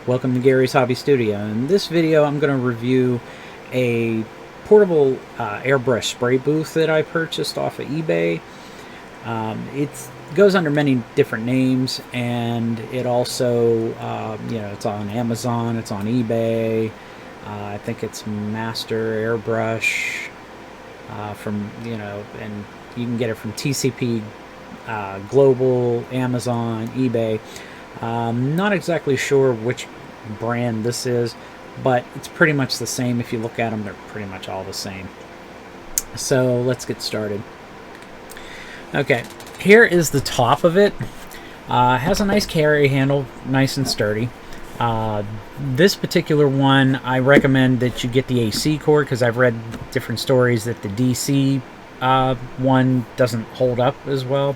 Welcome to Gary's Hobby Studio. In this video I'm going to review a portable airbrush spray booth that I purchased off of eBay. It goes under many different names, and it also, it's on Amazon, it's on eBay. I think it's Master Airbrush and you can get it from TCP Global, Amazon, eBay. Not exactly sure which brand this is, but it's pretty much the same. If you look at them, they're pretty much all the same. So let's get started. Okay, here is the top of it. It has a nice carry handle, nice and sturdy. This particular one, I recommend that you get the AC cord, because I've read different stories that the DC one doesn't hold up as well.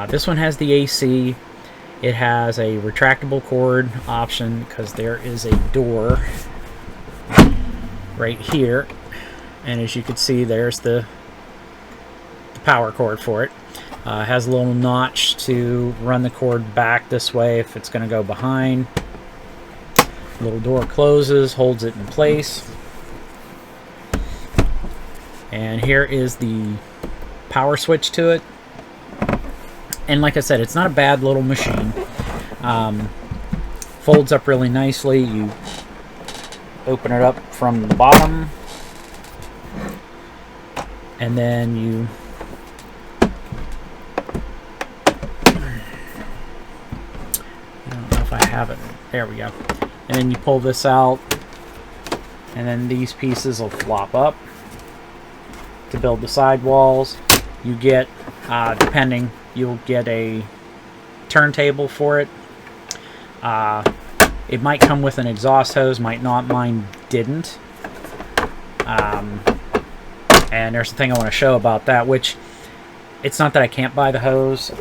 This one has the AC. It has a retractable cord option because there is a door right here, and as you can see, there's the power cord for it. It has a little notch to run the cord back this way if it's going to go behind. The little door closes, holds it in place. And here is the power switch to it. And like I said, it's not a bad little machine. Folds up really nicely. You open it up from the bottom, and then you I don't know if I have it. There we go. And then you pull this out, and then these pieces will flop up to build the sidewalls. You get, depending, you'll get a turntable for it. It might come with an exhaust hose, might not. Mine didn't. And there's the thing I want to show about that, which it's not that I can't buy the hose.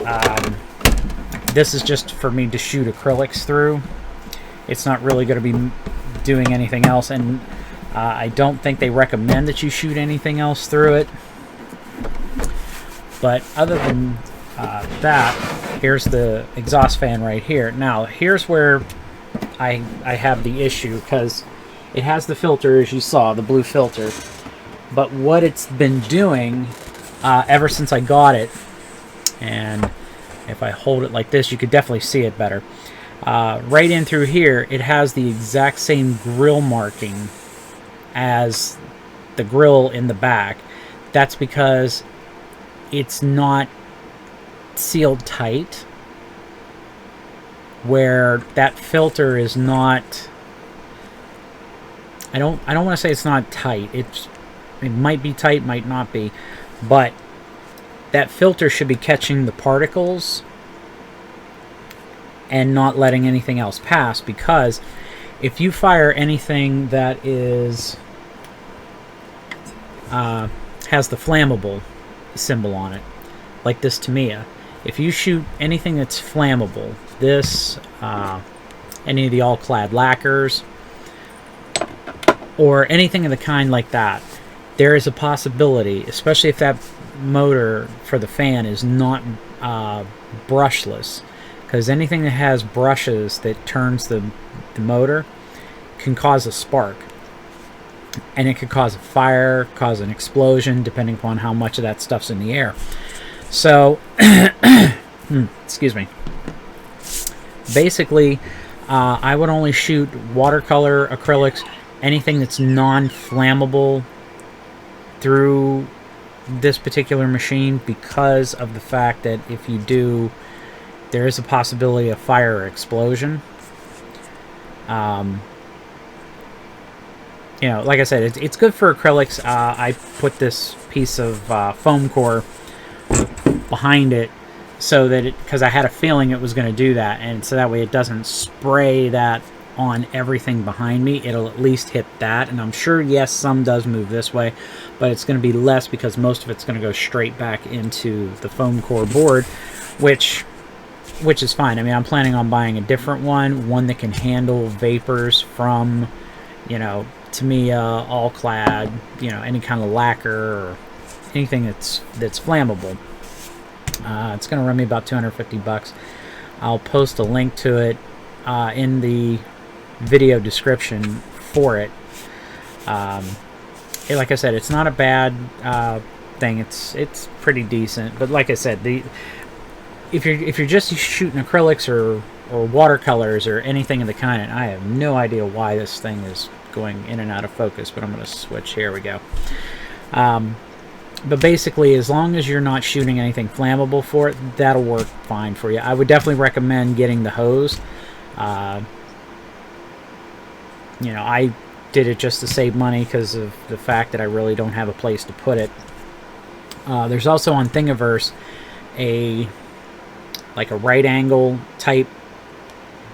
This is just for me to shoot acrylics through. It's not really going to be doing anything else, and I don't think they recommend that you shoot anything else through it. But other than that, here's the exhaust fan right here. Now, here's where I have the issue, because it has the filter, as you saw, the blue filter. But what it's been doing ever since I got it, and if I hold it like this, you could definitely see it better. Right in through here, it has the exact same grill marking as the grill in the back. That's because it's not sealed tight, where that filter is not. I don't want to say it's not tight. It might be tight, might not be, but that filter should be catching the particles and not letting anything else pass, because if you fire anything that is has the flammable symbol on it, like this Tamiya, if you shoot anything that's flammable, this, any of the all-clad lacquers, or anything of the kind like that, there is a possibility, especially if that motor for the fan is not brushless, because anything that has brushes that turns the motor can cause a spark, and it could cause a fire, cause an explosion, depending upon how much of that stuff's in the air. So, excuse me. Basically, I would only shoot watercolor, acrylics, anything that's non-flammable through this particular machine, because of the fact that if you do, there is a possibility of fire or explosion. Like I said, it's good for acrylics. I put this piece of foam core behind it so that because I had a feeling it was going to do that, and so that way it doesn't spray that on everything behind me. It'll at least hit that, and I'm sure, yes, some does move this way, but it's going to be less because most of it's going to go straight back into the foam core board, which is fine. I mean, I'm planning on buying a different one that can handle vapors from, Tamiya, all-clad, any kind of lacquer or anything that's flammable. It's going to run me about $250. I'll post a link to it in the video description for it. Like I said, it's not a bad thing. It's pretty decent. But like I said, if you're just shooting acrylics or watercolors or anything of the kind, I have no idea why this thing is going in and out of focus. But I'm going to switch. Here we go. But basically, as long as you're not shooting anything flammable for it, that'll work fine for you. I would definitely recommend getting the hose. You know, I did it just to save money because of the fact that I really don't have a place to put it. There's also on Thingiverse like a right angle type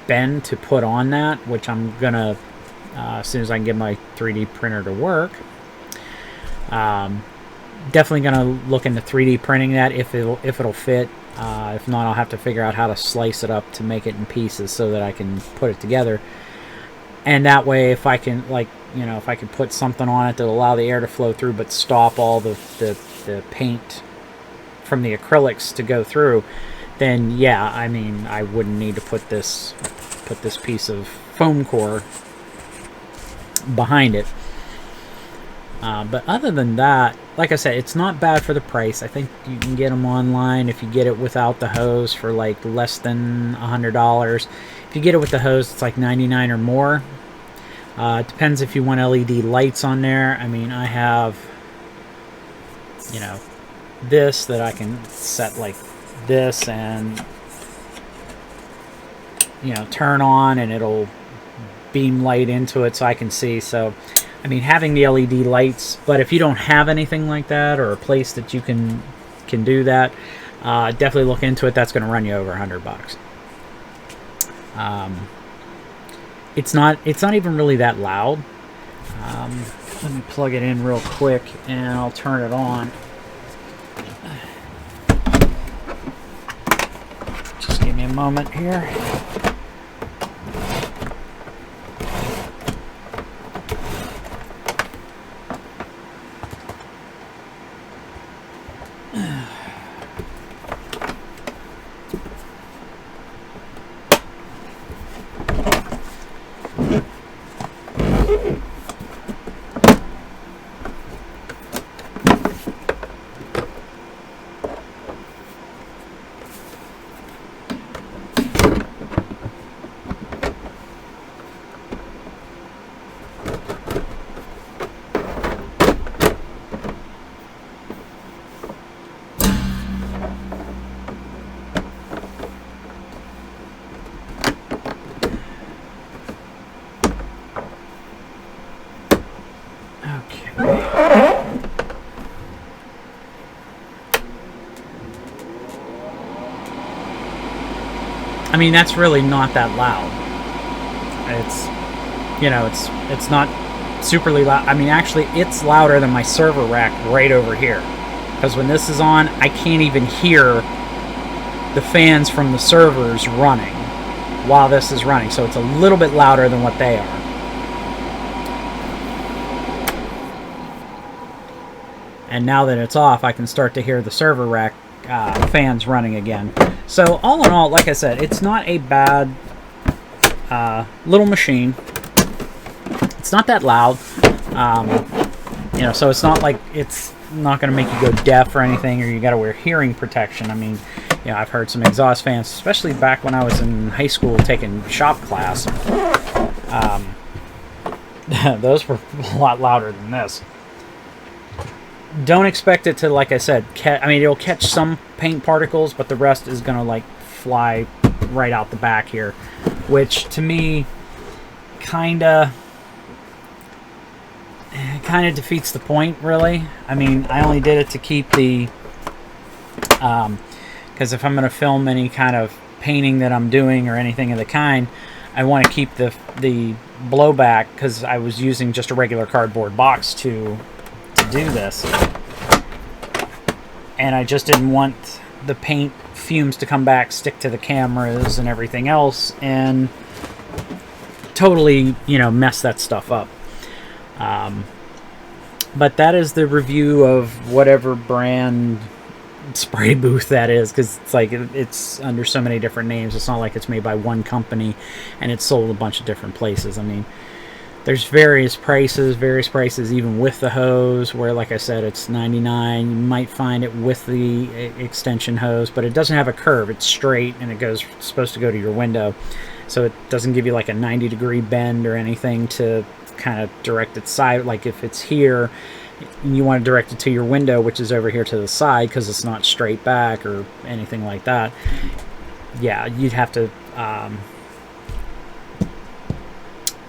bend to put on that, which I'm gonna as soon as I can get my 3D printer to work. Definitely gonna look into 3D printing that if it'll fit. If not, I'll have to figure out how to slice it up to make it in pieces so that I can put it together. And that way, if I can, like, you know, if I can put something on it to allow the air to flow through but stop all the paint from the acrylics to go through, then yeah, I mean, I wouldn't need to put this piece of foam core behind it. But other than that, like I said, it's not bad for the price. I think you can get them online if you get it without the hose for like less than $100. If you get it with the hose, it's like $99 or more. It depends if you want LED lights on there. I mean, I have, you know, this that I can set like this and, you know, turn on and it'll beam light into it so I can see. So I mean, having the LED lights, but if you don't have anything like that or a place that you can do that, definitely look into it. That's going to run you over $100. It's not even really that loud. Let me plug it in real quick and I'll turn it on. Just give me a moment here. I mean, that's really not that loud. It's, you know, it's not superly loud. I mean, actually, it's louder than my server rack right over here. Because when this is on, I can't even hear the fans from the servers running while this is running. So it's a little bit louder than what they are. And now that it's off, I can start to hear the server rack fans running again. So all in all, like I said, it's not a bad little machine. It's not that loud. You know, so it's not like it's not going to make you go deaf or anything, or you got to wear hearing protection. I mean, you know, I've heard some exhaust fans, especially back when I was in high school taking shop class. Those were a lot louder than this. Don't expect it to, like I said, I mean, it'll catch some paint particles, but the rest is going to, like, fly right out the back here, which, to me, kind of defeats the point, really. I mean, I only did it to keep the, because if I'm going to film any kind of painting that I'm doing or anything of the kind, I want to keep the blowback, because I was using just a regular cardboard box to do this, and I just didn't want the paint fumes to come back, stick to the cameras and everything else, and totally, you know, mess that stuff up. But that is the review of whatever brand spray booth that is, because it's like it's under so many different names. It's not like it's made by one company and it's sold a bunch of different places. I mean, there's various prices even with the hose, where like I said it's 99. You might find it with the extension hose, but it doesn't have a curve. It's straight and it's supposed to go to your window, so it doesn't give you like a 90-degree bend or anything to kind of direct it side. Like if it's here and you want to direct it to your window, which is over here to the side, because it's not straight back or anything like that, yeah, you'd have to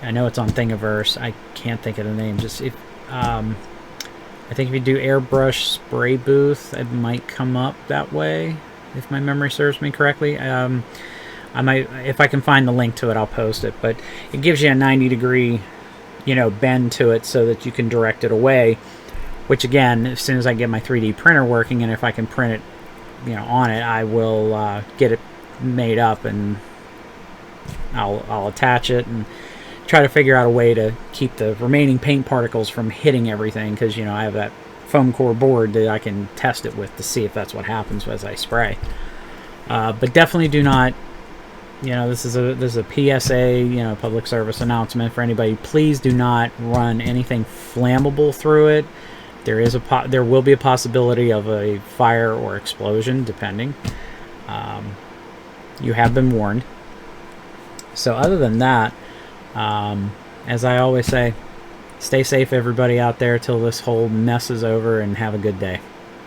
I know it's on Thingiverse. I can't think of the name. Just if I think if you do Airbrush spray booth, it might come up that way, if my memory serves me correctly. I might, if I can find the link to it, I'll post it. But it gives you a 90-degree, bend to it so that you can direct it away. Which again, as soon as I get my 3D printer working, and if I can print it, on it, I will get it made up, and I'll attach it and try to figure out a way to keep the remaining paint particles from hitting everything, because I have that foam core board that I can test it with to see if that's what happens as I spray. But definitely do not, this is a PSA, public service announcement for anybody. Please do not run anything flammable through it. There will be a possibility of a fire or explosion, depending. You have been warned. So other than that, as I always say, stay safe, everybody out there, till this whole mess is over, and have a good day.